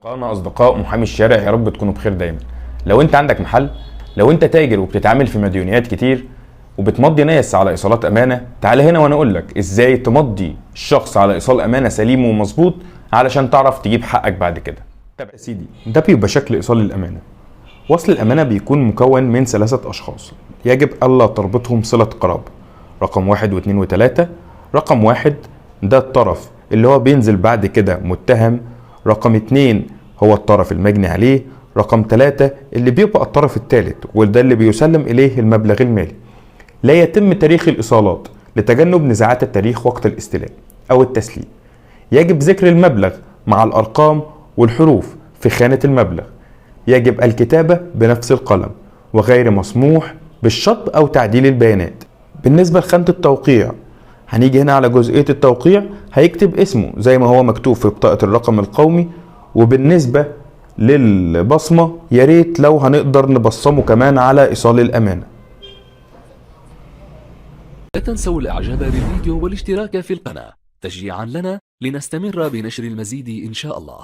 أصدقاء محامي الشارع، يا رب تكونوا بخير دايما. لو انت عندك محل، لو انت تاجر وبتتعامل في مديونيات كتير وبتمضي ناس على ايصالات امانه، تعال هنا وانا اقول لك ازاي تمضي الشخص على ايصال امانه سليم ومظبوط علشان تعرف تجيب حقك بعد كده. طب يا سيدي، ده بيبقى شكل ايصال الامانه. وصل الامانه بيكون مكون من 3 اشخاص يجب الا تربطهم صله قرابه. رقم 1 و2 و3. رقم 1 ده الطرف اللي هو بينزل بعد كده متهم. رقم 2 هو الطرف المجني عليه. رقم 3 اللي بيبقى الطرف الثالث وده اللي بيسلم إليه المبلغ المالي. لا يتم تاريخ الإيصالات لتجنب نزاعات التاريخ وقت الاستلام أو التسليم. يجب ذكر المبلغ مع الأرقام والحروف في خانة المبلغ. يجب الكتابة بنفس القلم، وغير مسموح بالشطب أو تعديل البيانات. بالنسبة لخانة التوقيع، هنيجي هنا على جزئية التوقيع، هيكتب اسمه زي ما هو مكتوب في بطاقة الرقم القومي. وبالنسبة للبصمة، يا ريت لو هنقدر نبصمه كمان على إيصال الأمانة. لا تنسوا الإعجاب بالفيديو والاشتراك في القناة تشجيعا لنا لنستمر بنشر المزيد إن شاء الله.